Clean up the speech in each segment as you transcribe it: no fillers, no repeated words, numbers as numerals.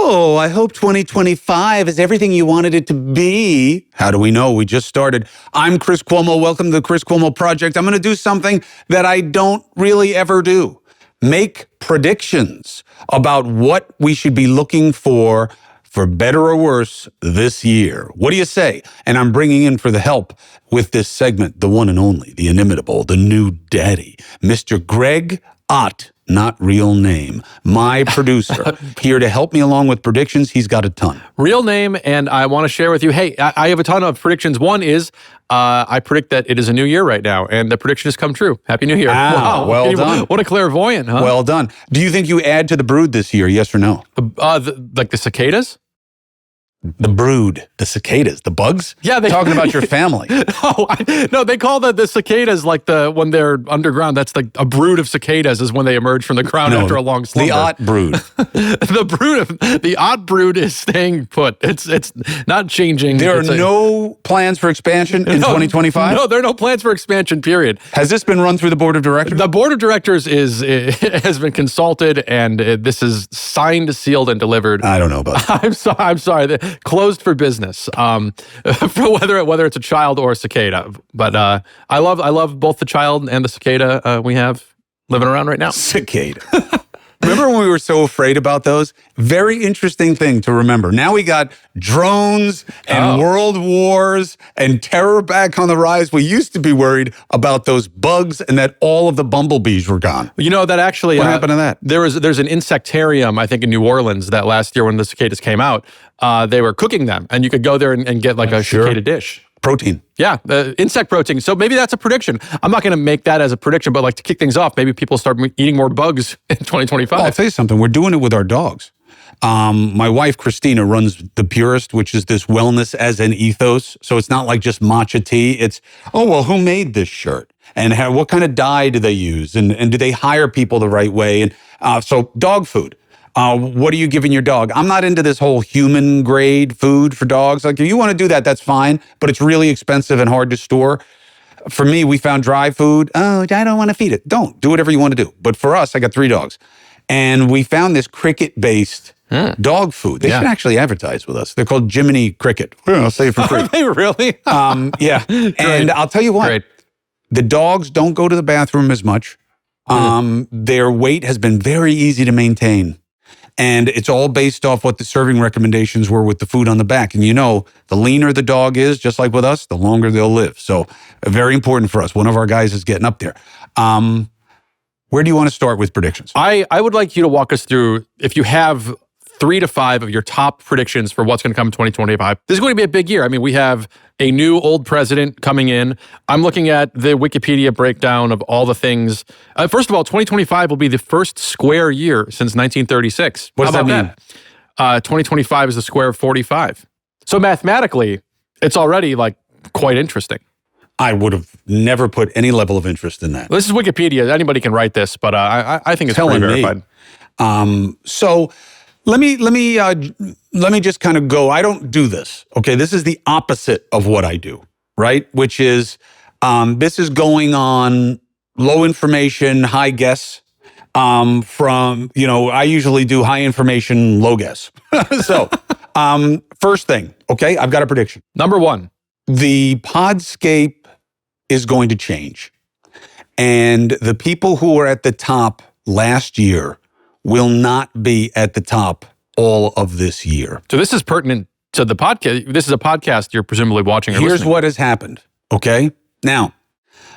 So, I hope 2025 is everything you wanted it to be. How do we know? We just started. I'm Chris Cuomo. Welcome to the Chris Cuomo Project. I'm going to do something that I don't really ever do. Make predictions about what we should be looking for better or worse, this year. What do you say? And I'm bringing in for the help with this segment, the one and only, the inimitable, the new daddy, Mr. Greg Ott. Not real name. My producer, here to help me along with predictions. He's got a ton. Real name, and I want to share with you, hey, I have a ton of predictions. One is, I predict that it is a new year right now, and the prediction has come true. Happy New Year. Wow, well done. What a clairvoyant, huh? Well done. Do you think you add to the brood this year, yes or no? Like the cicadas? The brood, the cicadas, the bugs? Yeah, talking about your family. No, they call the cicadas like when they're underground. That's like a brood of cicadas is when they emerge from the ground after a long slumber. The Ott brood. The Ott brood is staying put. It's not changing. There are no plans for expansion in 2025? No, there are no plans for expansion, period. Has this been run through the board of directors? The board of directors has been consulted, and this is signed, sealed, and delivered. I don't know about that. I'm sorry. Closed for business, for whether it's a child or a cicada. But I love both the child and the cicada we have living around right now. Cicada. Remember when we were so afraid about those? Very interesting thing to remember. Now we got drones and world wars and terror back on the rise. We used to be worried about those bugs and that all of the bumblebees were gone. You know, that actually... What happened to that? There's an insectarium, I think, in New Orleans that last year when the cicadas came out. They were cooking them, and you could go there and get like a cicada dish. Protein. Yeah, insect protein. So maybe that's a prediction. I'm not going to make that as a prediction, but like to kick things off, maybe people start eating more bugs in 2025. Well, I'll tell you something. We're doing it with our dogs. My wife, Christina, runs The Purist, which is this wellness as an ethos. So it's not like just matcha tea. It's, who made this shirt? And what kind of dye do they use? And do they hire people the right way? And so dog food. What are you giving your dog? I'm not into this whole human grade food for dogs. Like if you want to do that, that's fine, but it's really expensive and hard to store. For me, we found dry food. Oh, I don't want to feed it. Don't. Do whatever you want to do. But for us, I got 3 dogs. And we found this cricket-based dog food. They should actually advertise with us. They're called Jiminy Cricket. I'll say it for free. Are they really? Yeah. And I'll tell you what. The dogs don't go to the bathroom as much. Their weight has been very easy to maintain. And it's all based off what the serving recommendations were with the food on the back. And you know, the leaner the dog is, just like with us, the longer they'll live. So very important for us. One of our guys is getting up there. Where do you want to start with predictions? I would like you to walk us through, if you have 3 to 5 of your top predictions for what's going to come in 2025. This is going to be a big year. I mean, we have a new old president coming in. I'm looking at the Wikipedia breakdown of all the things. First of all, 2025 will be the first square year since 1936. What does that mean? 2025 is the square of 45. So mathematically, it's already like quite interesting. I would have never put any level of interest in that. This is Wikipedia. Anybody can write this, but I think it's pretty verified. So let me just kind of go. I don't do this. Okay, this is the opposite of what I do, right? Which is this is going on low information, high guess. I usually do high information, low guess. So first thing, okay, I've got a prediction. Number 1, the podscape is going to change, and the people who were at the top last year will not be at the top all of this year. So this is pertinent to the podcast. This is a podcast you're presumably watching or listening. Here's what has happened, okay? Now,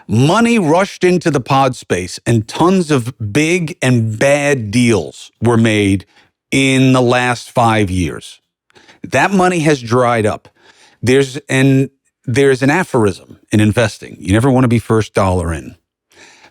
money rushed into the pod space and tons of big and bad deals were made in the last 5 years. That money has dried up. There's an aphorism in investing. You never want to be first dollar in.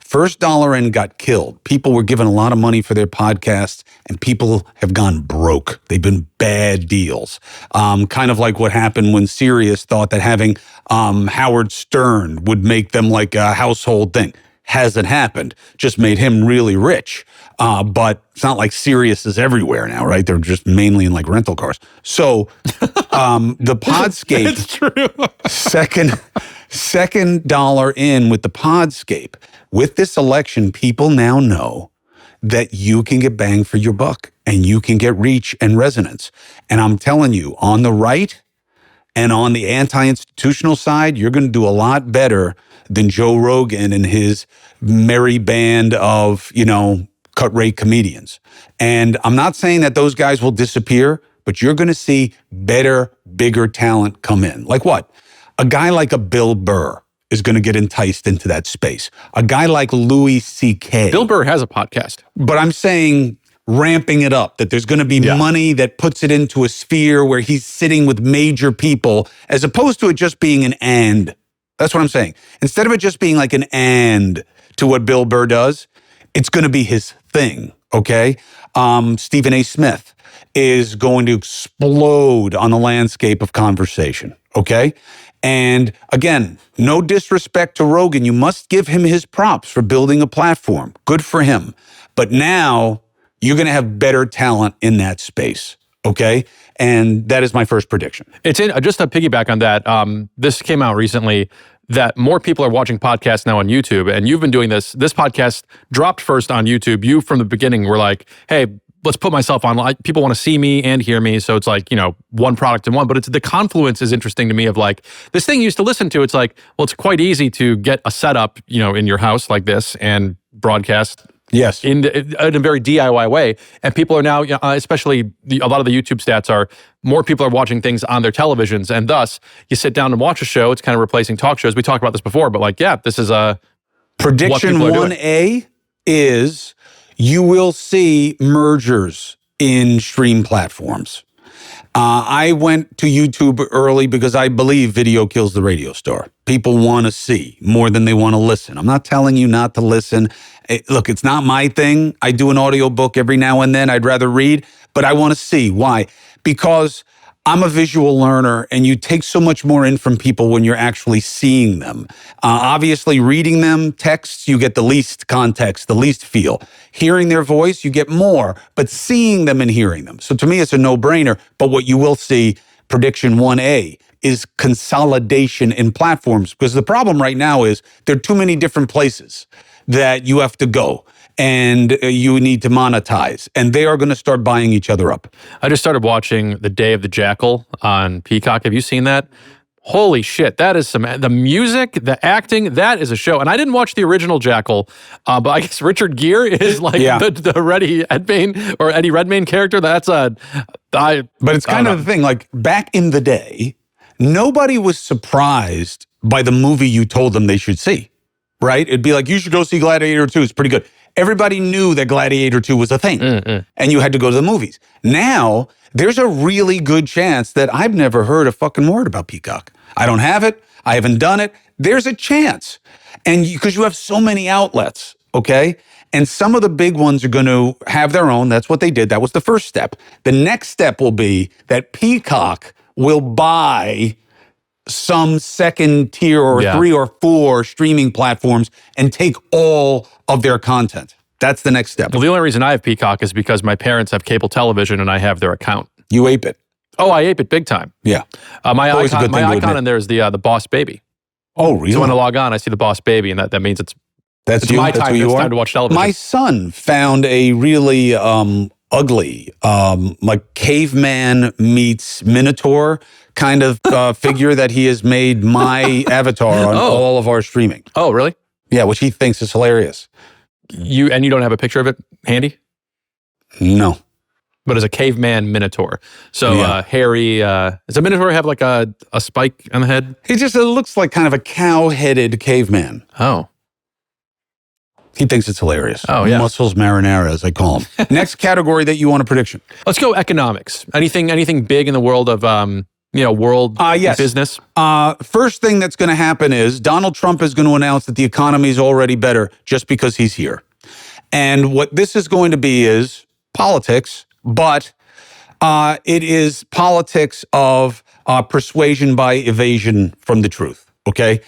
First dollar in got killed. People were given a lot of money for their podcasts, and people have gone broke. They've been bad deals. Kind of like what happened when Sirius thought that having Howard Stern would make them like a household thing. Hasn't happened. Just made him really rich. But it's not like Sirius is everywhere now, right? They're just mainly in like rental cars. So the Podscape, it's true. second dollar in with the Podscape. With this election, people now know that you can get bang for your buck and you can get reach and resonance. And I'm telling you, on the right and on the anti-institutional side, you're going to do a lot better than Joe Rogan and his merry band of, cut rate comedians. And I'm not saying that those guys will disappear, but you're going to see better, bigger talent come in. Like what? A guy like a Bill Burr is going to get enticed into that space. A guy like Louis C.K. Bill Burr has a podcast. But I'm saying ramping it up, that there's going to be money that puts it into a sphere where he's sitting with major people, as opposed to it just being an and. That's what I'm saying. Instead of it just being like an and to what Bill Burr does, it's going to be his thing, okay? Stephen A. Smith is going to explode on the landscape of conversation, okay? And again, no disrespect to Rogan. You must give him his props for building a platform. Good for him. But now you're going to have better talent in that space, okay? And that is my first prediction. It's just to piggyback on that. This came out recently that more people are watching podcasts now on YouTube, and you've been doing this. This podcast dropped first on YouTube. You, from the beginning, were like, hey, let's put myself on. People want to see me and hear me. So it's like, one product in one. But it's the confluence is interesting to me of like, this thing you used to listen to, it's like, well, it's quite easy to get a setup, in your house like this and broadcast. Yes. In a very DIY way. And people are now, especially a lot of the YouTube stats are, more people are watching things on their televisions. And thus, you sit down and watch a show, it's kind of replacing talk shows. We talked about this before, but this is a... Prediction 1A is you will see mergers in stream platforms. I went to YouTube early because I believe video kills the radio star. People want to see more than they want to listen. I'm not telling you not to listen. Look, it's not my thing. I do an audiobook every now and then. I'd rather read, but I want to see. Why? Because I'm a visual learner, and you take so much more in from people when you're actually seeing them. Obviously, reading them, texts, you get the least context, the least feel. Hearing their voice, you get more, but seeing them and hearing them. So to me, it's a no-brainer. But what you will see, prediction 1A, is consolidation in platforms. Because the problem right now is there are too many different places that you have to go. And you need to monetize. And they are going to start buying each other up. I just started watching The Day of the Jackal on Peacock. Have you seen that? Holy shit, that is the music, the acting, that is a show. And I didn't watch the original Jackal, but I guess Richard Gere is like the Eddie Redmayne character. But it's kind of the thing, like back in the day, nobody was surprised by the movie you told them they should see, right? It'd be like, you should go see Gladiator 2, it's pretty good. Everybody knew that Gladiator 2 was a thing, and you had to go to the movies. Now, there's a really good chance that I've never heard a fucking word about Peacock. I don't have it. I haven't done it. There's a chance. And because you have so many outlets, okay? And some of the big ones are going to have their own. That's what they did. That was the first step. The next step will be that Peacock will buy some second tier or 3 or 4 streaming platforms and take all of their content. That's the next step. Well, the only reason I have Peacock is because my parents have cable television and I have their account. You ape it. Oh, I ape it big time. Yeah. My icon in there is the Boss Baby. Oh, really? So when I log on, I see the Boss Baby, and that means it's my time. It's time to watch television. My son found a really ugly, like caveman meets Minotaur kind of figure that he has made my avatar on all of our streaming. Oh, really? Yeah, which he thinks is hilarious. You don't have a picture of it handy? No. But as a caveman Minotaur. So hairy, does a Minotaur have like a spike on the head? It looks like kind of a cow-headed caveman. Oh. He thinks it's hilarious. Oh, yeah. Muscles marinara, as I call him. Next category that you want a prediction. Let's go economics. Anything big in the world of world business? First thing that's going to happen is Donald Trump is going to announce that the economy is already better just because he's here. And what this is going to be is politics, but it is politics of persuasion by evasion from the truth, okay?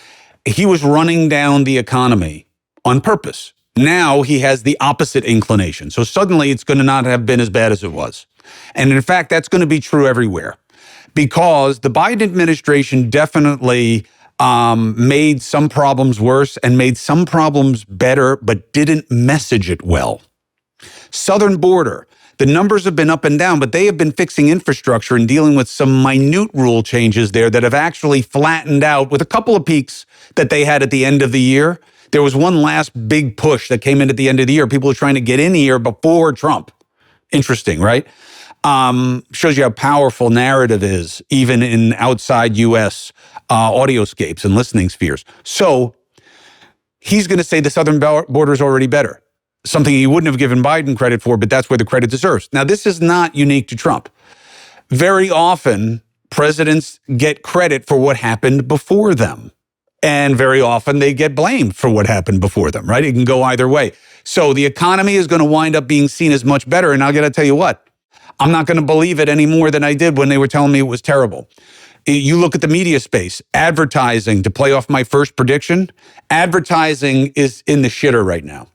He was running down the economy on purpose. Now he has the opposite inclination. So suddenly it's going to not have been as bad as it was. And in fact, that's going to be true everywhere. Because the Biden administration definitely made some problems worse and made some problems better, but didn't message it well. Southern border. The numbers have been up and down, but they have been fixing infrastructure and dealing with some minute rule changes there that have actually flattened out with a couple of peaks that they had at the end of the year. There was one last big push that came in at the end of the year. People were trying to get in here before Trump. Interesting, right? Shows you how powerful narrative is, even in outside U.S. Audioscapes and listening spheres. So he's going to say the southern border is already better. Something he wouldn't have given Biden credit for, but that's where the credit deserves. Now, this is not unique to Trump. Very often, presidents get credit for what happened before them. And very often, they get blamed for what happened before them, right? It can go either way. So the economy is going to wind up being seen as much better. And I got to tell you what, I'm not going to believe it any more than I did when they were telling me it was terrible. You look at the media space, advertising, to play off my first prediction, advertising is in the shitter right now.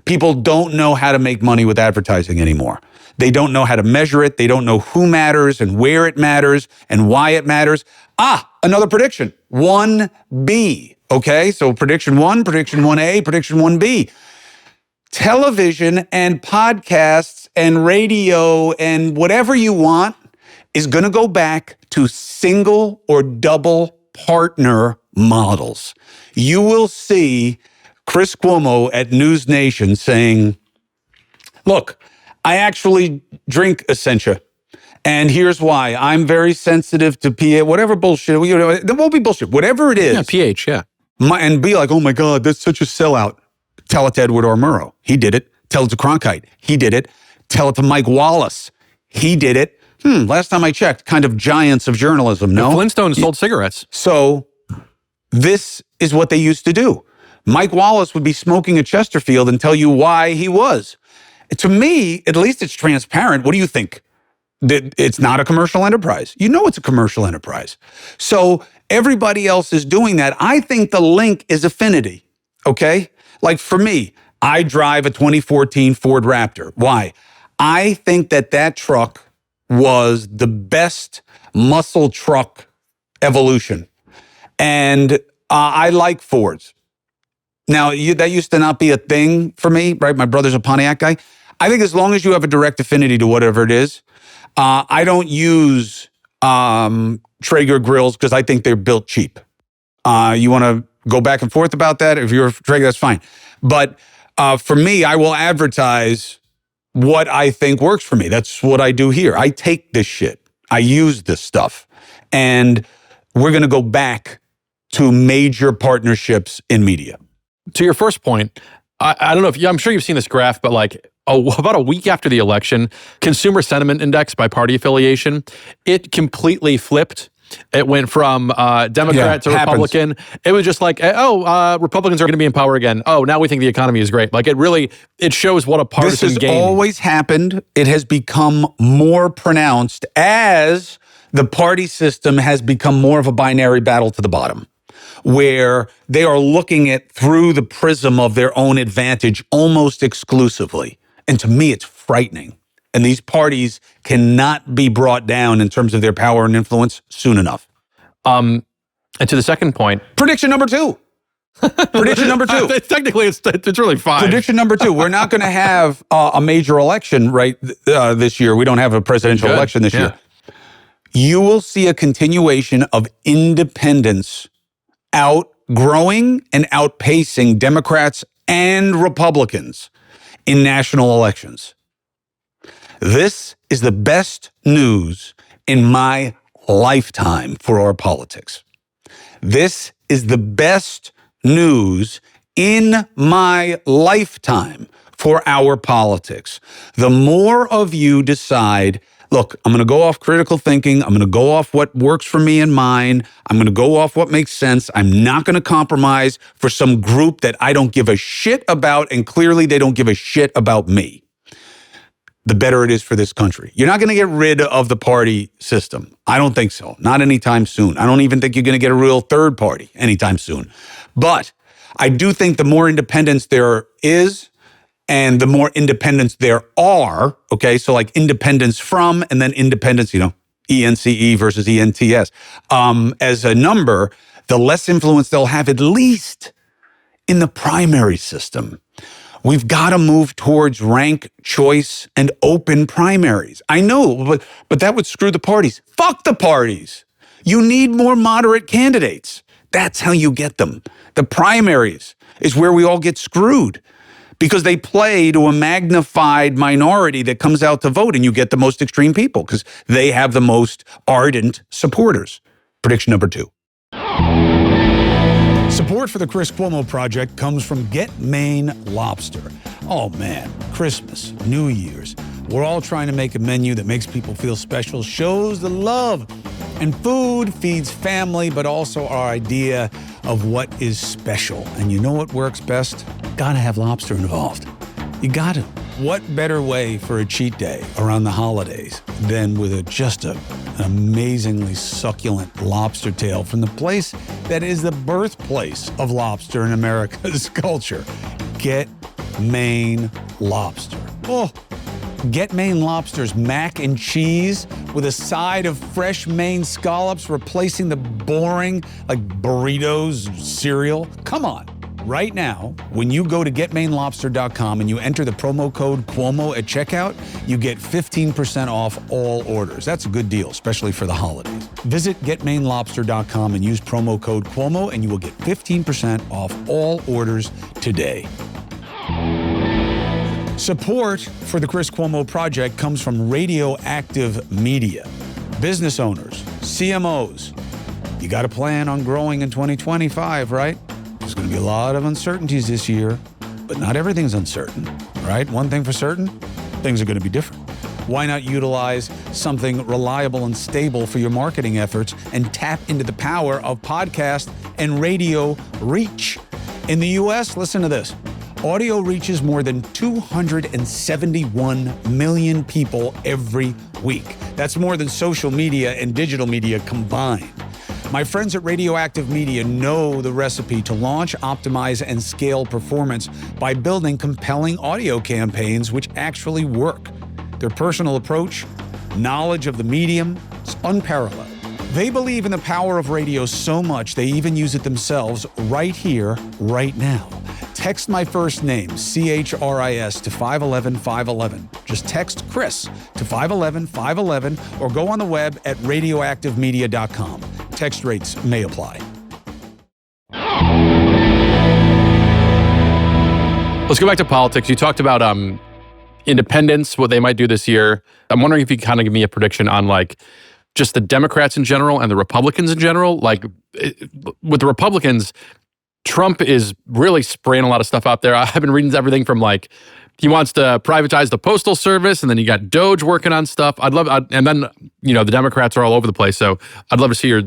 People don't know how to make money with advertising anymore. They don't know how to measure it. They don't know who matters and where it matters and why it matters. Another prediction, 1B. Okay, so prediction 1, prediction 1A, prediction 1B. Television and podcasts and radio and whatever you want is going to go back to single or double partner models. You will see Chris Cuomo at News Nation saying, look, I actually drink Essentia. And here's why. I'm very sensitive to pH, whatever bullshit. There won't be bullshit. Whatever it is. Yeah, pH, yeah. And be like, oh my God, that's such a sellout. Tell it to Edward R. Murrow. He did it. Tell it to Cronkite. He did it. Tell it to Mike Wallace. He did it. Last time I checked, kind of giants of journalism, no? The Flintstones sold cigarettes. So this is what they used to do. Mike Wallace would be smoking a Chesterfield and tell you why he was. To me, at least it's transparent. What do you think? That it's not a commercial enterprise. You know it's a commercial enterprise. So everybody else is doing that. I think the link is affinity, okay? Like for me, I drive a 2014 Ford Raptor. Why? I think that truck was the best muscle truck evolution. And I like Fords. Now, that used to not be a thing for me, right? My brother's a Pontiac guy. I think as long as you have a direct affinity to whatever it is, I don't use Traeger grills because I think they're built cheap. You want to go back and forth about that? If you're a Traeger, that's fine. But for me, I will advertise what I think works for me. That's what I do here. I take this shit. I use this stuff. And we're going to go back to major partnerships in media. To your first point, I don't know if I'm sure you've seen this graph, but like about a week after the election, consumer sentiment index by party affiliation, it completely flipped. It went from Democrat to Republican. It was just like, Republicans are going to be in power again. Oh, now we think the economy is great. Like it shows what a partisan game. This has always happened. It has become more pronounced as the party system has become more of a binary battle to the bottom, where they are looking at through the prism of their own advantage almost exclusively. And to me, it's frightening. And these parties cannot be brought down in terms of their power and influence soon enough. And to the second point. Prediction number 2. Prediction number 2. Technically, it's really 5. Prediction number 2. We're not going to have a major election this year. We don't have a presidential election this year. You will see a continuation of independents outgrowing and outpacing Democrats and Republicans in national elections. This is the best news in my lifetime for our politics. This is the best news in my lifetime for our politics. The more of you decide, look, I'm going to go off critical thinking. I'm going to go off what works for me and mine. I'm going to go off what makes sense. I'm not going to compromise for some group that I don't give a shit about, and clearly they don't give a shit about me. The better it is for this country. You're not going to get rid of the party system. I don't think so. Not anytime soon. I don't even think you're going to get a real third party anytime soon. But I do think the more independence there is, and the more independence there are, okay, so like independence from, and then independence, ENCE versus ENTS, as a number, the less influence they'll have, at least in the primary system, We've got to move towards rank choice and open primaries. I know, but that would screw the parties. Fuck the parties. You need more moderate candidates. That's how you get them. The primaries is where we all get screwed because they play to a magnified minority that comes out to vote, and you get the most extreme people because they have the most ardent supporters. Prediction number 2. Support for the Chris Cuomo Project comes from Get Maine Lobster. Oh man, Christmas, New Year's. We're all trying to make a menu that makes people feel special, shows the love. And food feeds family, but also our idea of what is special. And you know what works best? Gotta have lobster involved. You got to. What better way for a cheat day around the holidays than with an amazingly succulent lobster tail from the place that is the birthplace of lobster in America's culture? Get Maine Lobster. Oh, Get Maine Lobster's mac and cheese with a side of fresh Maine scallops replacing the boring, burritos cereal. Come on. Right now, when you go to getmainelobster.com and you enter the promo code Cuomo at checkout, you get 15% off all orders. That's a good deal, especially for the holidays. Visit getmainelobster.com and use promo code Cuomo and you will get 15% off all orders today. Support for the Chris Cuomo Project comes from RadioActive Media. Business owners, CMOs, you got to plan on growing in 2025, right? There's going to be a lot of uncertainties this year, but not everything's uncertain, right? One thing for certain, things are going to be different. Why not utilize something reliable and stable for your marketing efforts and tap into the power of podcast and radio reach? In the U.S., listen to this. Audio reaches more than 271 million people every week. That's more than social media and digital media combined. My friends at RadioActive Media know the recipe to launch, optimize, and scale performance by building compelling audio campaigns which actually work. Their personal approach, knowledge of the medium, is unparalleled. They believe in the power of radio so much they even use it themselves right here, right now. Text my first name, CHRIS, to 511-511. Just text Chris to 511-511 or go on the web at radioactivemedia.com. Text rates may apply. Let's go back to politics. You talked about independents, what they might do this year. I'm wondering if you kind of give me a prediction on just the Democrats in general and the Republicans in general. With the Republicans, Trump is really spraying a lot of stuff out there. I've been reading everything from he wants to privatize the postal service, and then you got Doge working on stuff. And then the Democrats are all over the place. So I'd love to see your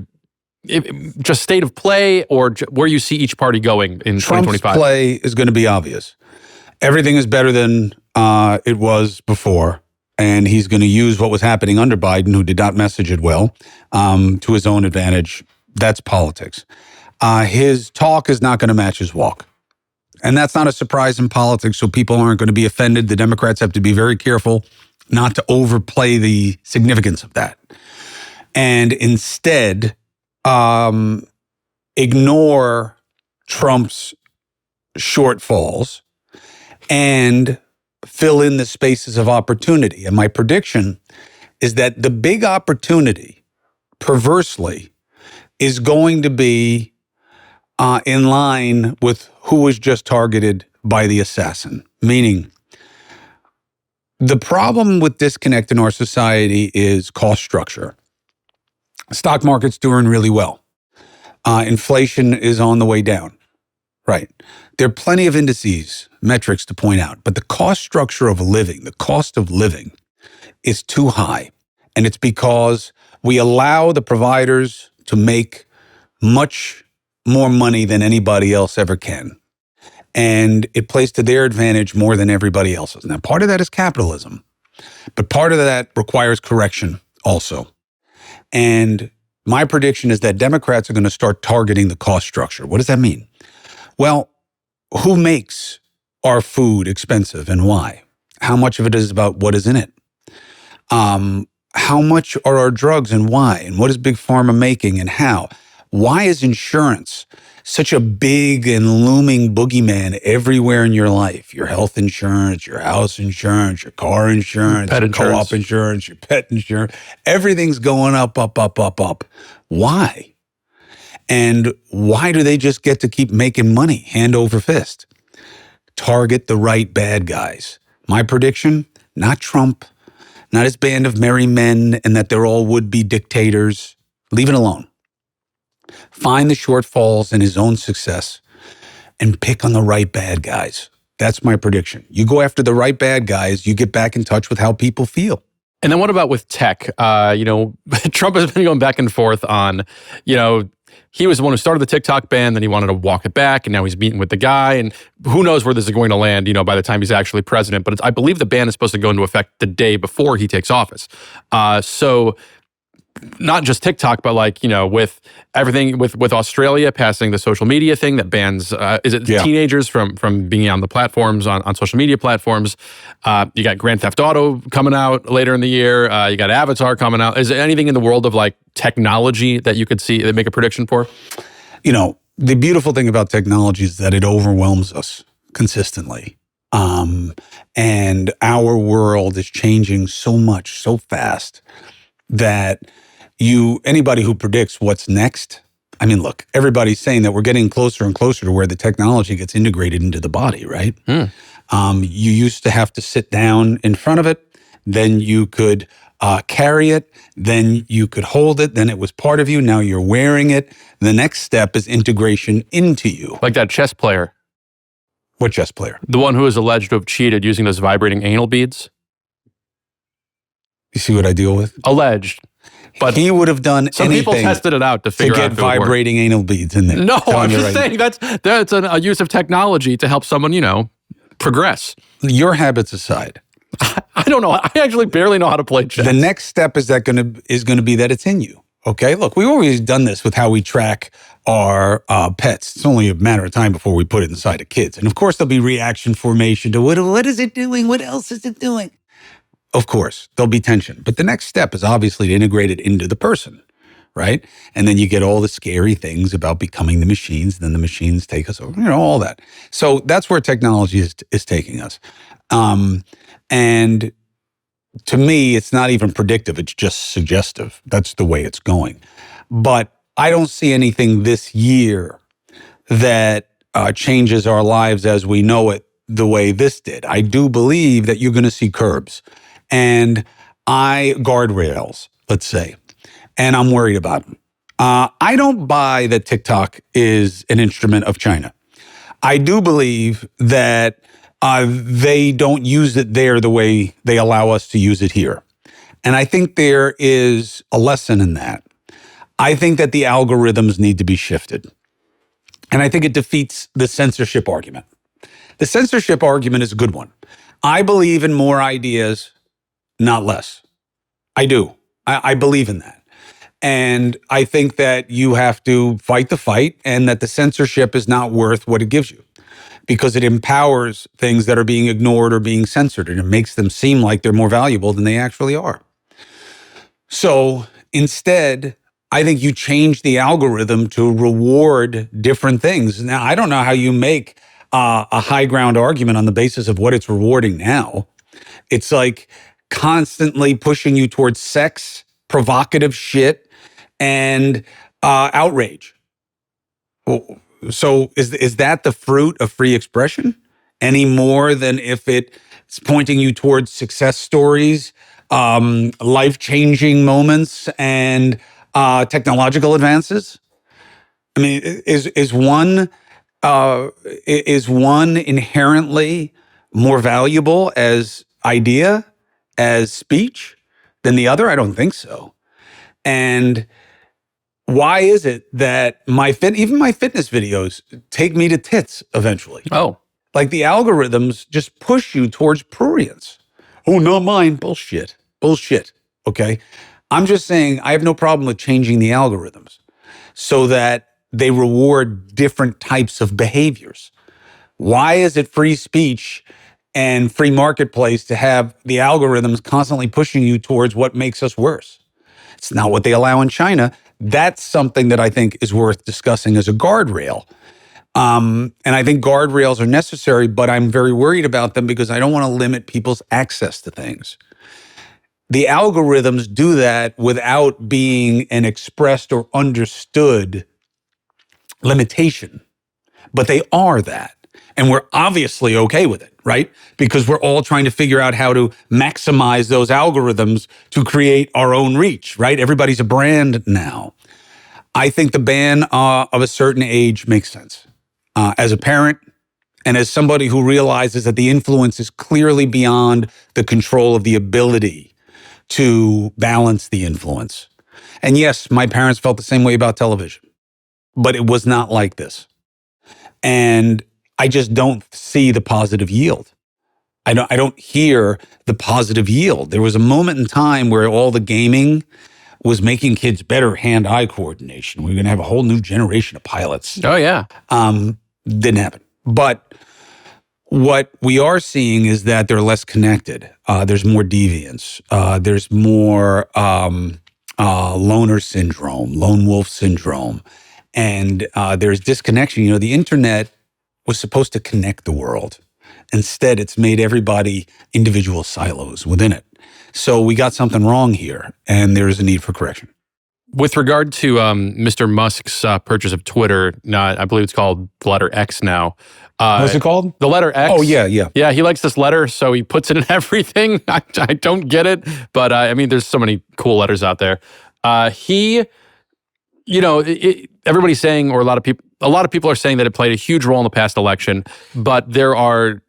just state of play or where you see each party going in 2025. Trump's play is going to be obvious. Everything is better than it was before, and he's going to use what was happening under Biden, who did not message it well, to his own advantage. That's politics. His talk is not going to match his walk. And that's not a surprise in politics, so people aren't going to be offended. The Democrats have to be very careful not to overplay the significance of that. And instead, ignore Trump's shortfalls and fill in the spaces of opportunity. And my prediction is that the big opportunity, perversely, is going to be in line with who was just targeted by the assassin. Meaning, the problem with disconnect in our society is cost structure. Stock market's doing really well. Inflation is on the way down. Right. There are plenty of indices, metrics to point out, but the cost structure of living, the cost of living is too high. And it's because we allow the providers to make much more money than anybody else ever can. And it plays to their advantage more than everybody else's. Now, part of that is capitalism, but part of that requires correction also. And my prediction is that Democrats are going to start targeting the cost structure. What does that mean? Well, who makes our food expensive and why? How much of it is about what is in it? How much are our drugs and why? And what is Big Pharma making and how? Why is insurance such a big and looming boogeyman everywhere in your life? Your health insurance, your house insurance, your car insurance, Pet your insurance. co-op insurance, your pet insurance. Everything's going up, up, up, up, up. Why? And why do they just get to keep making money hand over fist? Target the right bad guys. My prediction, not Trump, not his band of merry men, and that they're all would-be dictators. Leave it alone. Find the shortfalls in his own success and pick on the right bad guys. That's my prediction. You go after the right bad guys, you get back in touch with how people feel. And then what about with tech? Trump has been going back and forth on, he was the one who started the TikTok ban, then he wanted to walk it back, and now he's meeting with the guy, and who knows where this is going to land, by the time he's actually president. But I believe the ban is supposed to go into effect the day before he takes office. So not just TikTok, but with everything, with Australia passing the social media thing that bans, teenagers from being on the platforms, on social media platforms. You got Grand Theft Auto coming out later in the year. You got Avatar coming out. Is there anything in the world of technology that you could see that make a prediction for? The beautiful thing about technology is that it overwhelms us consistently. And our world is changing so much, so fast that anybody who predicts what's next, look, everybody's saying that we're getting closer and closer to where the technology gets integrated into the body, right? You used to have to sit down in front of it, then you could carry it, then you could hold it, then it was part of you, now you're wearing it. The next step is integration into you. Like that chess player. What chess player? The one who is alleged to have cheated using those vibrating anal beads. You see what I deal with? Alleged. But he would have done some anything people tested it out to figure to out get vibrating anal beads in there. No, I'm just saying that's a use of technology to help someone, progress. Your habits aside, I don't know. I actually barely know how to play chess. The next step is going to be that it's in you. Okay, look, we've always done this with how we track our pets. It's only a matter of time before we put it inside of kids, and of course there'll be reaction formation to what is it doing? What else is it doing? Of course, there'll be tension. But the next step is obviously to integrate it into the person, right? And then you get all the scary things about becoming the machines, then the machines take us over, all that. So that's where technology is taking us. And to me, it's not even predictive. It's just suggestive. That's the way it's going. But I don't see anything this year that changes our lives as we know it the way this did. I do believe that you're going to see curbs and guardrails, let's say, and I'm worried about them. I don't buy that TikTok is an instrument of China. I do believe that they don't use it there the way they allow us to use it here. And I think there is a lesson in that. I think that the algorithms need to be shifted. And I think it defeats the censorship argument. The censorship argument is a good one. I believe in more ideas, not less. I do. I believe in that. And I think that you have to fight the fight and that the censorship is not worth what it gives you because it empowers things that are being ignored or being censored and it makes them seem like they're more valuable than they actually are. So instead, I think you change the algorithm to reward different things. Now, I don't know how you make a high ground argument on the basis of what it's rewarding now. It's like constantly pushing you towards sex, provocative shit, and outrage. So is that the fruit of free expression any more than if it's pointing you towards success stories, life-changing moments, and technological advances? I mean, is one inherently more valuable as idea, as speech than the other? I don't think so. And why is it that even my fitness videos take me to tits eventually? Oh. Like the algorithms just push you towards prurience. Oh, not mine. Bullshit. Okay? I'm just saying I have no problem with changing the algorithms so that they reward different types of behaviors. Why is it free speech and free marketplace to have the algorithms constantly pushing you towards what makes us worse? It's not what they allow in China. That's something that I think is worth discussing as a guardrail. And I think guardrails are necessary, but I'm very worried about them because I don't want to limit people's access to things. The algorithms do that without being an expressed or understood limitation, but they are that. And we're obviously okay with it, right? Because we're all trying to figure out how to maximize those algorithms to create our own reach, right? Everybody's a brand now. I think the ban of a certain age makes sense. As a parent and as somebody who realizes that the influence is clearly beyond the control of the ability to balance the influence. And yes, my parents felt the same way about television, but it was not like this. And I just don't see the positive yield. I don't hear the positive yield. There was a moment in time where all the gaming was making kids better hand-eye coordination. We're going to have a whole new generation of pilots. Oh, yeah. Didn't happen. But what we are seeing is that they're less connected. There's more deviance. There's more loner syndrome, lone wolf syndrome. And there's disconnection. You know, the internet was supposed to connect the world. Instead, it's made everybody individual silos within it. So we got something wrong here, and there's a need for correction. With regard to Mr. Musk's purchase of Twitter, I believe it's called the letter X now. What's it called? The letter X. Oh, yeah. Yeah, he likes this letter, so he puts it in everything. I don't get it, but I mean, there's so many cool letters out there. Everybody's saying, or a lot of people are saying that it played a huge role in the past election, but there are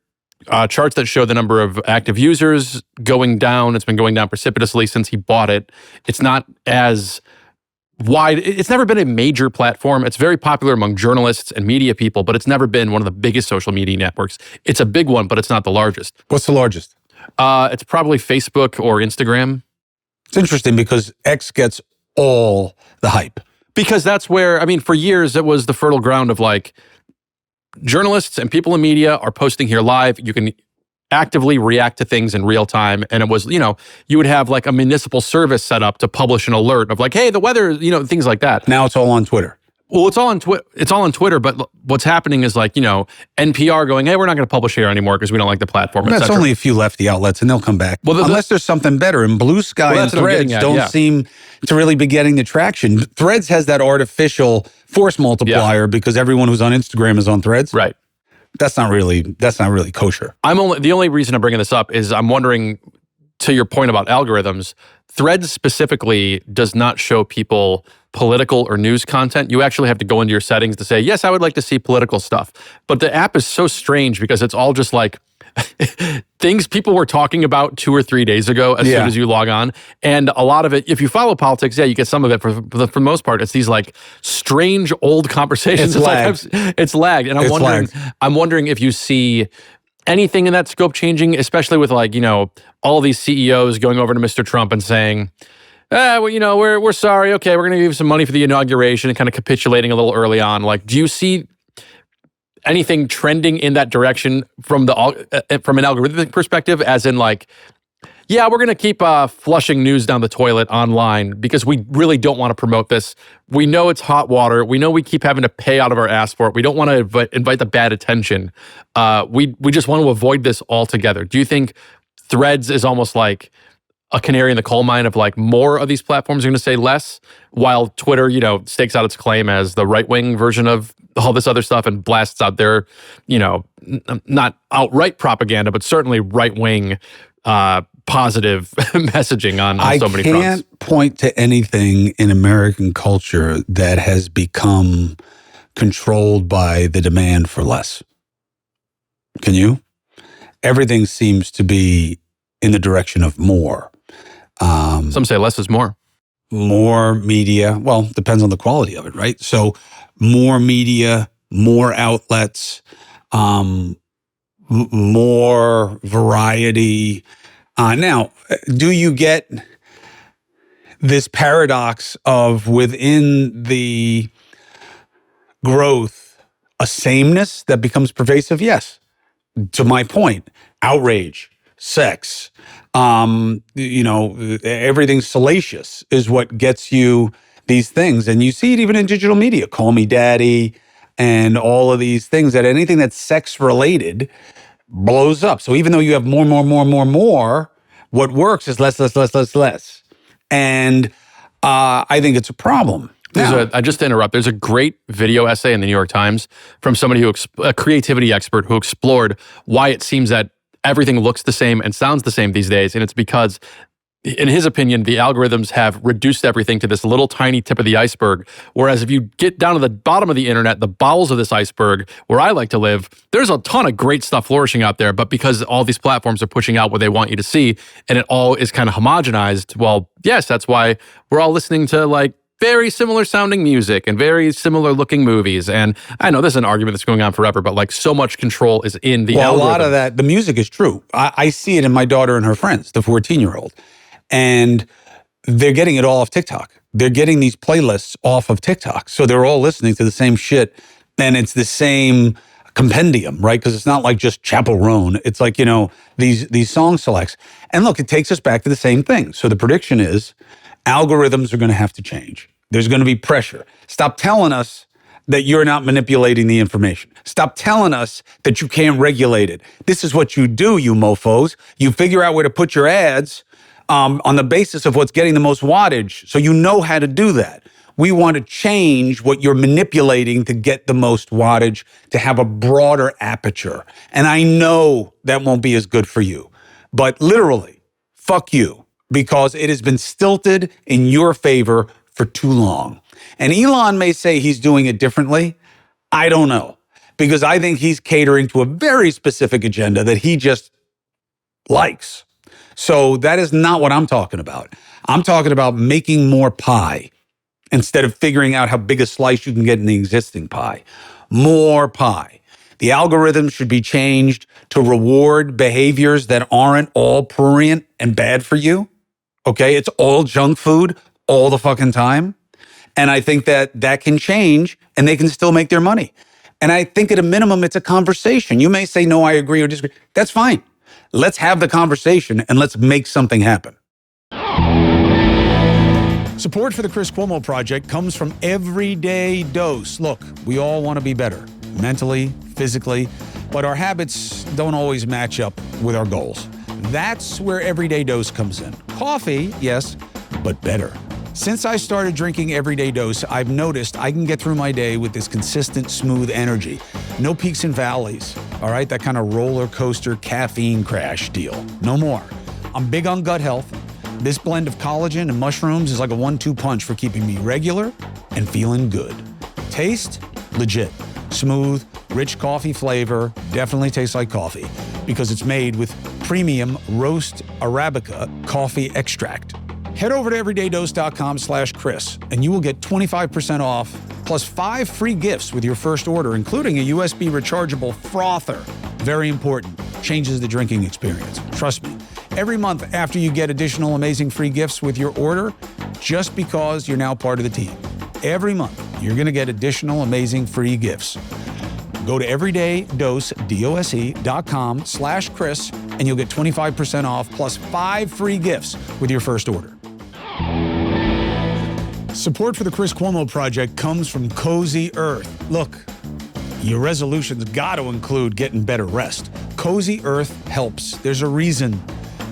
charts that show the number of active users going down. It's been going down precipitously since he bought it. It's not as wide. It's never been a major platform. It's very popular among journalists and media people, but it's never been one of the biggest social media networks. It's a big one, but it's not the largest. What's the largest? It's probably Facebook or Instagram. It's interesting because X gets all the hype. Because that's where, I mean, for years, it was the fertile ground of like, journalists and people in media are posting here live. You can actively react to things in real time. And it was, you would have like a municipal service set up to publish an alert of like, hey, the weather, things like that. Now it's all on Twitter. Well, it's all on Twitter, but what's happening is like, NPR going, hey, we're not going to publish here anymore because we don't like the platform. That's only a few lefty outlets and they'll come back. Well, unless there's something better. And Blue Sky and Threads don't seem to really be getting the traction. Threads has that artificial force multiplier because everyone who's on Instagram is on Threads. Right. That's not really kosher. The only reason I'm bringing this up is I'm wondering, to your point about algorithms, Threads specifically does not show people political or news content. You actually have to go into your settings to say, yes, I would like to see political stuff. But the app is so strange because it's all just like things people were talking about 2 or 3 days ago as soon as you log on. And a lot of it, if you follow politics, you get some of it. For the most part, it's these like strange old conversations. It's lagged. And I'm wondering if you see anything in that scope changing, especially with like, all these CEOs going over to Mr. Trump and saying, we're sorry. Okay, we're going to give you some money for the inauguration and kind of capitulating a little early on. Like, do you see anything trending in that direction from an algorithmic perspective, as in like, we're going to keep flushing news down the toilet online because we really don't want to promote this. We know it's hot water. We know we keep having to pay out of our ass for it. We don't want to invite the bad attention. We just want to avoid this altogether. Do you think Threads is almost like a canary in the coal mine of like more of these platforms are going to say less, while Twitter, stakes out its claim as the right-wing version of all this other stuff and blasts out their, not outright propaganda, but certainly right-wing positive messaging on so many fronts. I can't point to anything in American culture that has become controlled by the demand for less. Can you? Everything seems to be in the direction of more. Some say less is more. More media. Well, depends on the quality of it, right? So more media, more outlets, more variety. Now, do you get this paradox of within the growth, a sameness that becomes pervasive? Yes. To my point, outrage, sex, everything salacious is what gets you these things. And you see it even in digital media, Call Me Daddy, and all of these things, that anything that's sex related blows up. So even though you have more, what works is less. And I think it's a problem. Just to interrupt, there's a great video essay in the New York Times from somebody a creativity expert who explored why it seems that everything looks the same and sounds the same these days. And it's because, in his opinion, the algorithms have reduced everything to this little tiny tip of the iceberg. Whereas if you get down to the bottom of the internet, the bowels of this iceberg, where I like to live, there's a ton of great stuff flourishing out there. But because all these platforms are pushing out what they want you to see, and it all is kind of homogenized, well, yes, that's why we're all listening to like very similar sounding music and very similar looking movies. And I know this is an argument that's going on forever, but like so much control is in the algorithm. A lot of that, the music is true. I see it in my daughter and her friends, the 14-year-old. And they're getting it all off TikTok. They're getting these playlists off of TikTok. So they're all listening to the same shit. And it's the same compendium, right? Because it's not like just Chappell Roan. It's like, these song selects. And look, it takes us back to the same thing. So the prediction is algorithms are going to have to change. There's going to be pressure. Stop telling us that you're not manipulating the information. Stop telling us that you can't regulate it. This is what you do, you mofos. You figure out where to put your ads on the basis of what's getting the most wattage. So you know how to do that. We want to change what you're manipulating to get the most wattage, to have a broader aperture. And I know that won't be as good for you. But literally, fuck you, because it has been stilted in your favor for too long. And Elon may say he's doing it differently. I don't know, because I think he's catering to a very specific agenda that he just likes. So that is not what I'm talking about. I'm talking about making more pie instead of figuring out how big a slice you can get in the existing pie. More pie. The algorithm should be changed to reward behaviors that aren't all prurient and bad for you. Okay, it's all junk food all the fucking time. And I think that can change and they can still make their money. And I think at a minimum, it's a conversation. You may say, no, I agree or disagree. That's fine. Let's have the conversation and let's make something happen. Support for the Chris Cuomo Project comes from Everyday Dose. Look, we all want to be better, mentally, physically, but our habits don't always match up with our goals. That's where Everyday Dose comes in. Coffee, yes, but better. Since I started drinking Everyday Dose, I've noticed I can get through my day with this consistent, smooth energy. No peaks and valleys, all right? That kind of roller coaster caffeine crash deal. No more. I'm big on gut health. This blend of collagen and mushrooms is like a 1-2 punch for keeping me regular and feeling good. Taste? Legit. Smooth, rich coffee flavor. Definitely tastes like coffee because it's made with premium roast Arabica coffee extract. Head over to everydaydose.com/Chris and you will get 25% off plus 5 free gifts with your first order, including a USB rechargeable frother. Very important. Changes the drinking experience. Trust me. Every month after you get additional amazing free gifts with your order, just because you're now part of the team. Every month, you're going to get additional amazing free gifts. Go to everydaydose.com/Chris and you'll get 25% off plus 5 free gifts with your first order. Support for the Chris Cuomo Project comes from Cozy Earth. Look, your resolutions got to include getting better rest. Cozy Earth helps. There's a reason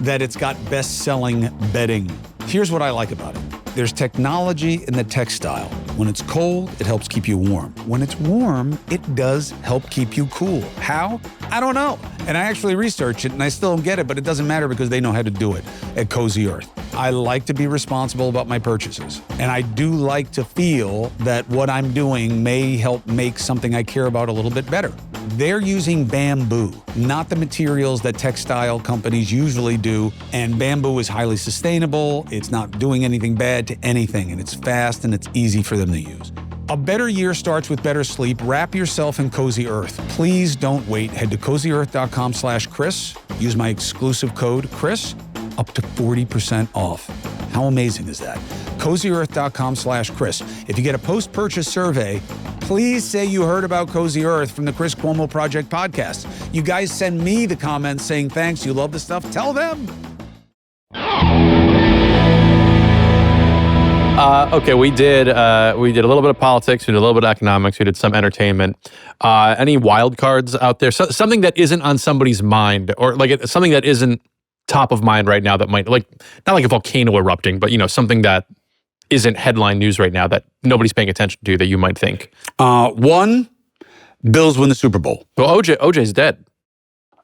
that it's got best-selling bedding. Here's what I like about it. There's technology in the textile. When it's cold, it helps keep you warm. When it's warm, it does help keep you cool. How? I don't know. And I actually researched it and I still don't get it, but it doesn't matter because they know how to do it at Cozy Earth. I like to be responsible about my purchases. And I do like to feel that what I'm doing may help make something I care about a little bit better. They're using bamboo, not the materials that textile companies usually do. And bamboo is highly sustainable. It's not doing anything bad to anything. And it's fast and it's easy for them to use. A better year starts with better sleep. Wrap yourself in Cozy Earth. Please don't wait. Head to CozyEarth.com/Chris. Use my exclusive code Chris, up to 40% off. How amazing is that? CozyEarth.com/Chris. If you get a post-purchase survey, please say you heard about Cozy Earth from the Chris Cuomo Project podcast. You guys send me the comments saying thanks. You love the stuff. Tell them. Okay, we did a little bit of politics, we did a little bit of economics, we did some entertainment. Any wild cards out there? Something that isn't on somebody's mind, or like something that isn't top of mind right now that might, like, not like a volcano erupting, but something that isn't headline news right now that nobody's paying attention to that you might think. One, Bills win the Super Bowl. Well, OJ's dead.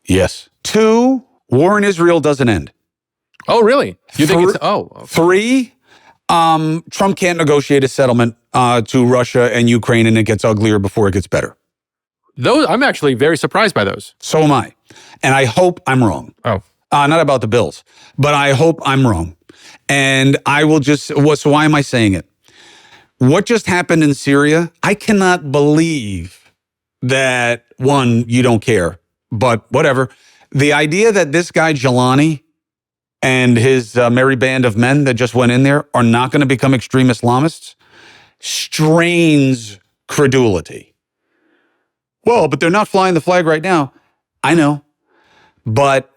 Yes. Two, war in Israel doesn't end. Oh, really? You think it's okay. Three, Trump can't negotiate a settlement to Russia and Ukraine, and it gets uglier before it gets better. Those, I'm actually very surprised by those. So am I. And I hope I'm wrong. Oh. Not about the Bills, but I hope I'm wrong. And I will so why am I saying it? What just happened in Syria, I cannot believe that, one, you don't care, but whatever. The idea that this guy Jelani and his merry band of men that just went in there are not going to become extreme Islamists strains credulity. Well, but they're not flying the flag right now. I know. But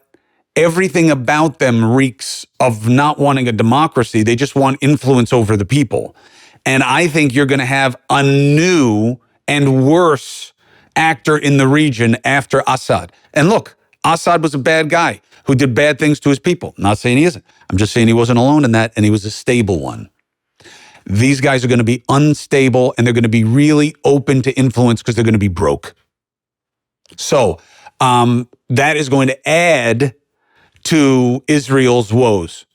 everything about them reeks of not wanting a democracy. They just want influence over the people. And I think you're going to have a new and worse actor in the region after Assad. And look, Assad was a bad guy who did bad things to his people. I'm not saying he isn't. I'm just saying he wasn't alone in that, and he was a stable one. These guys are going to be unstable, and they're going to be really open to influence because they're going to be broke. So that is going to add to Israel's woes.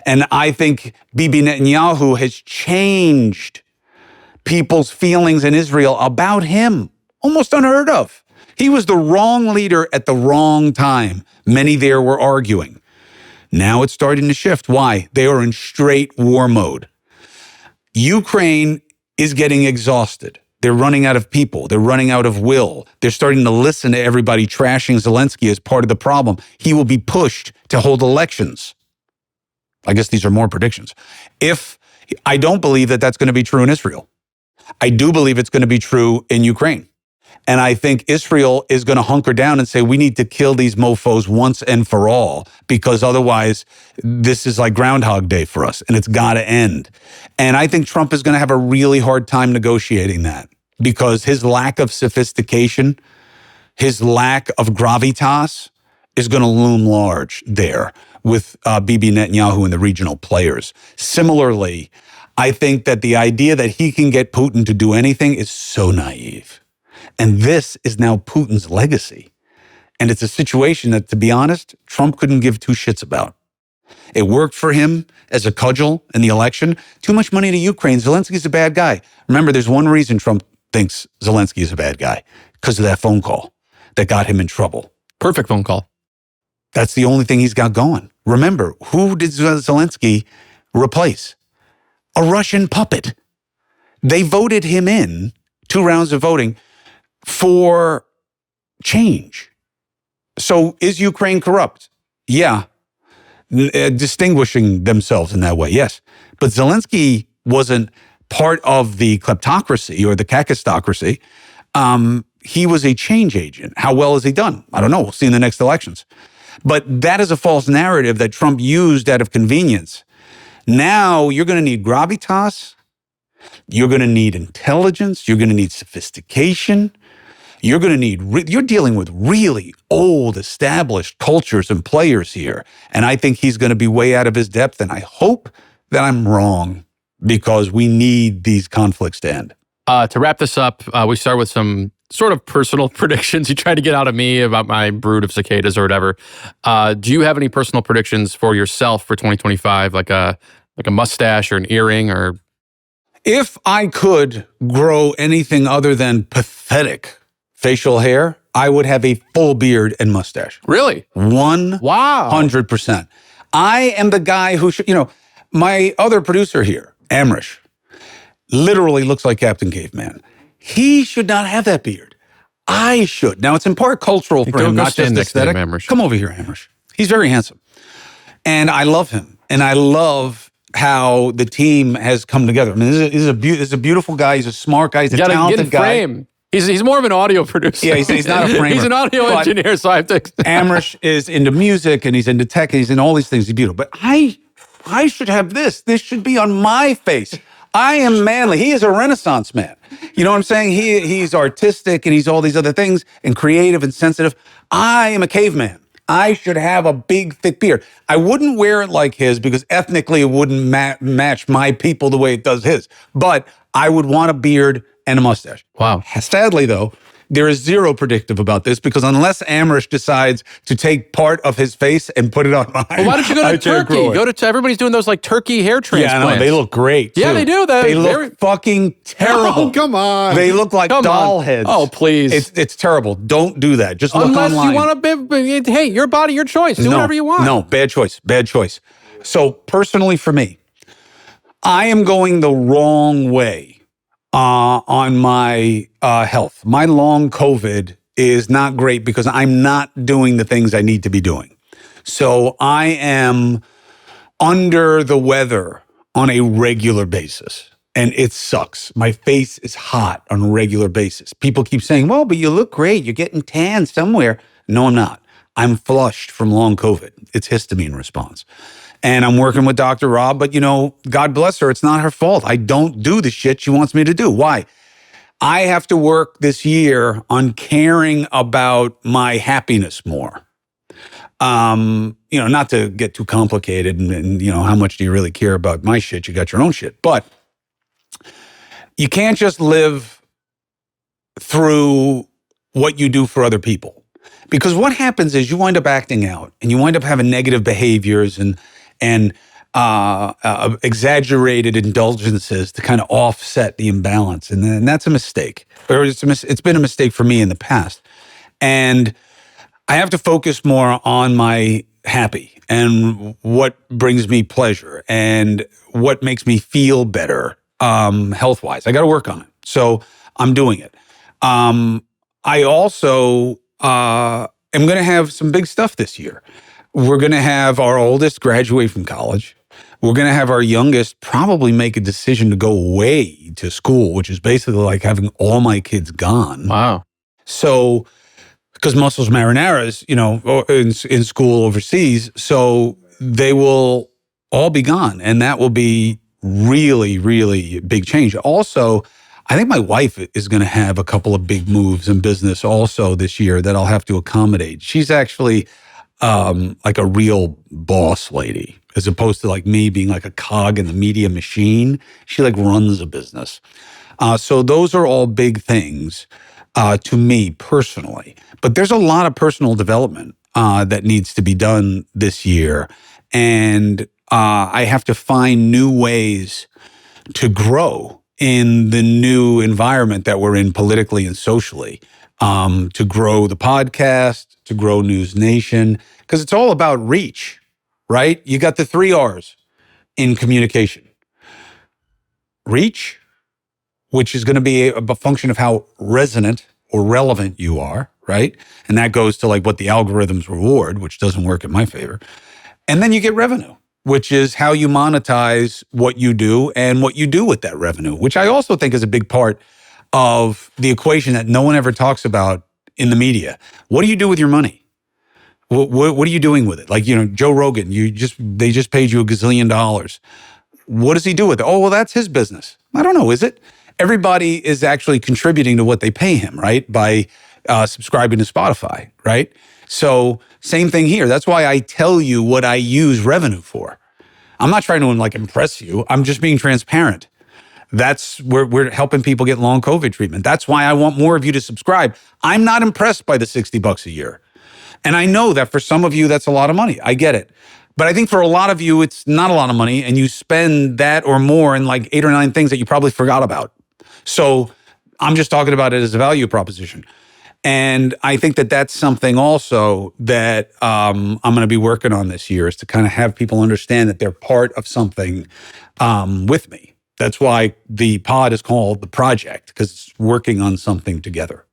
And I think Bibi Netanyahu has changed people's feelings in Israel about him. Almost unheard of. He was the wrong leader at the wrong time. Many there were arguing. Now it's starting to shift. Why? They are in straight war mode. Ukraine is getting exhausted. They're running out of people. They're running out of will. They're starting to listen to everybody trashing Zelensky as part of the problem. He will be pushed to hold elections. I guess these are more predictions. I don't believe that that's going to be true in Israel. I do believe it's going to be true in Ukraine. And I think Israel is going to hunker down and say, we need to kill these mofos once and for all, because otherwise this is like Groundhog Day for us and it's got to end. And I think Trump is going to have a really hard time negotiating that because his lack of sophistication, his lack of gravitas is going to loom large there with Bibi Netanyahu and the regional players. Similarly, I think that the idea that he can get Putin to do anything is so naive. And this is now Putin's legacy. And it's a situation that, to be honest, Trump couldn't give two shits about. It worked for him as a cudgel in the election. Too much money to Ukraine. Zelensky's a bad guy. Remember, there's one reason Trump thinks Zelensky is a bad guy, because of that phone call that got him in trouble. Perfect phone call. That's the only thing he's got going. Remember, who did Zelensky replace? A Russian puppet. They voted him in, 2 rounds of voting, for change. So is Ukraine corrupt? Yeah. Distinguishing themselves in that way, yes. But Zelensky wasn't part of the kleptocracy or the kakistocracy. He was a change agent. How well has he done? I don't know. We'll see in the next elections. But that is a false narrative that Trump used out of convenience. Now you're going to need gravitas. You're going to need intelligence. You're going to need sophistication. You're going to need, you're dealing with really old, established cultures and players here. And I think he's going to be way out of his depth. And I hope that I'm wrong, because we need these conflicts to end. To wrap this up, we start with some sort of personal predictions you tried to get out of me about my brood of cicadas or whatever. Do you have any personal predictions for yourself for 2025, like a mustache or an earring? Or if I could grow anything other than pathetic facial hair, I would have a full beard and mustache. Really? 100%. I am the guy who should, my other producer here, Amrish, literally looks like Captain Caveman. He should not have that beard. I should. Now, it's in part cultural for him, not just aesthetic. Come over here, Amrish. He's very handsome. And I love him. And I love how the team has come together. I mean, he's a beautiful guy. He's a smart guy. He's a talented guy. He's more of an audio producer. Yeah, he's not a framer. He's an audio engineer, so I have to... Amrish is into music and he's into tech and he's in all these things. He's beautiful. But I should have this. This should be on my face. I am manly. He is a Renaissance man. You know what I'm saying? He's artistic and he's all these other things and creative and sensitive. I am a caveman. I should have a big, thick beard. I wouldn't wear it like his because ethnically it wouldn't match my people the way it does his. But I would want a beard and a mustache. Wow. Sadly, though, there is zero predictive about this because unless Amrish decides to take part of his face and put it on mine, well, why don't you go to Turkey? Everybody's doing those like turkey hair transplants. Yeah, I know. They look great, too. Yeah, they do. They look fucking terrible. Oh, come on. They look like doll heads. Oh, please. It's terrible. Don't do that. Just look Unless online. you want to, hey, your body, your choice. Do whatever you want. No, bad choice. Bad choice. So personally for me, I am going the wrong way on my health. My long COVID is not great because I'm not doing the things I need to be doing. So I am under the weather on a regular basis. And it sucks. My face is hot on a regular basis. People keep saying, well, but you look great. You're getting tan somewhere. No, I'm not. I'm flushed from long COVID. It's histamine response. And I'm working with Dr. Rob, but God bless her. It's not her fault. I don't do the shit she wants me to do. Why? I have to work this year on caring about my happiness more. Not to get too complicated and how much do you really care about my shit? You got your own shit. But you can't just live through what you do for other people. Because what happens is you wind up acting out and you wind up having negative behaviors and exaggerated indulgences to kind of offset the imbalance. And that's a mistake. Or it's been a mistake for me in the past. And I have to focus more on my happy and what brings me pleasure and what makes me feel better health-wise. I got to work on it. So I'm doing it. I also am going to have some big stuff this year. We're going to have our oldest graduate from college. We're going to have our youngest probably make a decision to go away to school, which is basically like having all my kids gone. Wow. So, because Muscles Marinaras, in school overseas, so they will all be gone. And that will be really, really big change. Also, I think my wife is going to have a couple of big moves in business also this year that I'll have to accommodate. She's actually like a real boss lady, as opposed to like me being like a cog in the media machine. She like runs a business. So those are all big things to me personally. But there's a lot of personal development that needs to be done this year. And I have to find new ways to grow in the new environment that we're in politically and socially, to grow the podcast, to grow News Nation, because it's all about reach, right? You got the 3 R's in communication. Reach, which is going to be a function of how resonant or relevant you are, right? And that goes to like what the algorithms reward, which doesn't work in my favor. And then you get revenue, which is how you monetize what you do and what you do with that revenue, which I also think is a big part of the equation that no one ever talks about in the media. What do you do with your money? What are you doing with it? Like, Joe Rogan, they just paid you $1 gazillion. What does he do with it? Oh, well, that's his business. I don't know, is it? Everybody is actually contributing to what they pay him, right? By subscribing to Spotify, right? So same thing here. That's why I tell you what I use revenue for. I'm not trying to like impress you. I'm just being transparent. That's where we're helping people get long COVID treatment. That's why I want more of you to subscribe. I'm not impressed by the $60 a year. And I know that for some of you, that's a lot of money. I get it. But I think for a lot of you, it's not a lot of money. And you spend that or more in like 8 or 9 things that you probably forgot about. So I'm just talking about it as a value proposition. And I think that that's something also that I'm going to be working on this year, is to kind of have people understand that they're part of something with me. That's why the pod is called The Project, because it's working on something together.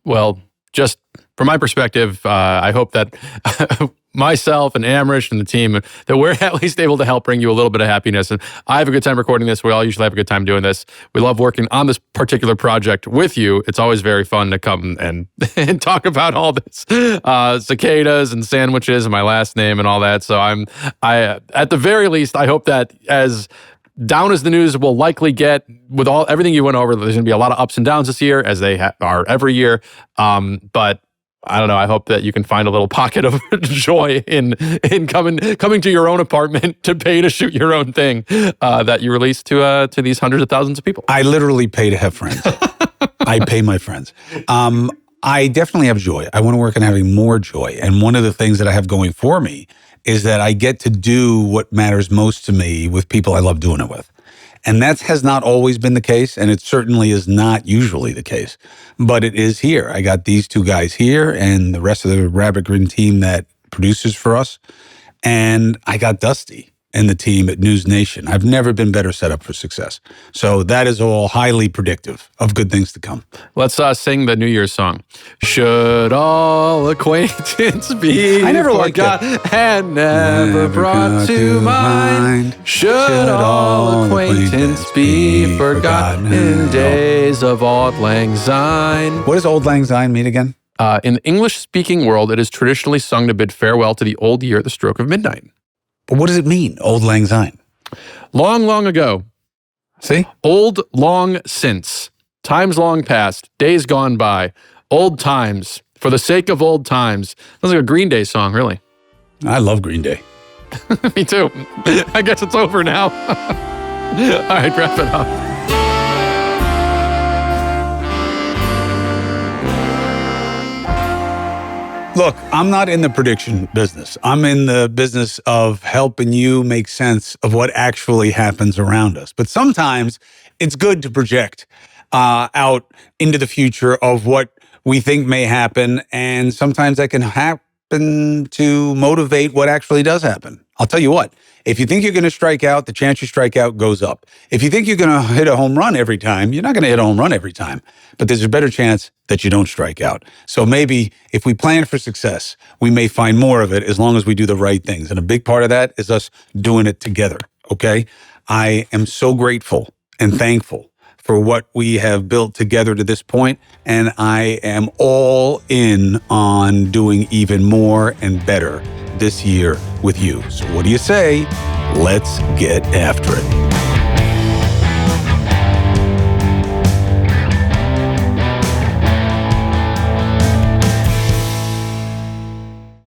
Well, just from my perspective, I hope that myself and Amrish and the team, that we're at least able to help bring you a little bit of happiness. And I have a good time recording this. We all usually have a good time doing this. We love working on this particular project with you. It's always very fun to come and talk about all this cicadas and sandwiches and my last name and all that. So I at the very least, I hope that as down as the news will likely get with everything you went over, there's going to be a lot of ups and downs this year, as they are every year. But I don't know. I hope that you can find a little pocket of joy in coming to your own apartment to pay to shoot your own thing that you release to these hundreds of thousands of people. I literally pay to have friends. I pay my friends. I definitely have joy. I want to work on having more joy. And one of the things that I have going for me is that I get to do what matters most to me with people I love doing it with. And that has not always been the case, and it certainly is not usually the case. But it is here. I got these two guys here and the rest of the Rabbit Grin team that produces for us. And I got Dusty and the team at News Nation. I've never been better set up for success. So that is all highly predictive of good things to come. Let's sing the New Year's song. Should all acquaintance be I never liked forgot it. and never brought to mind? Should all acquaintance be forgotten in days of Auld Lang Syne? What does Auld Lang Syne mean again? In the English-speaking world, it is traditionally sung to bid farewell to the old year at the stroke of midnight. But what does it mean, Auld Lang Syne? Long, long ago. See? Old, long since. Times long past. Days gone by. Old times. For the sake of old times. Sounds like a Green Day song, really. I love Green Day. Me too. I guess it's over now. All right, wrap it up. Look, I'm not in the prediction business. I'm in the business of helping you make sense of what actually happens around us. But sometimes it's good to project out into the future of what we think may happen. And sometimes that can happen to motivate what actually does happen. I'll tell you what, if you think you're going to strike out, the chance you strike out goes up. If you think you're going to hit a home run every time, you're not going to hit a home run every time. But there's a better chance that you don't strike out. So maybe if we plan for success, we may find more of it as long as we do the right things. And a big part of that is us doing it together, okay? I am so grateful and thankful for what we have built together to this point, and I am all in on doing even more and better this year with you. So what do you say? Let's get after it.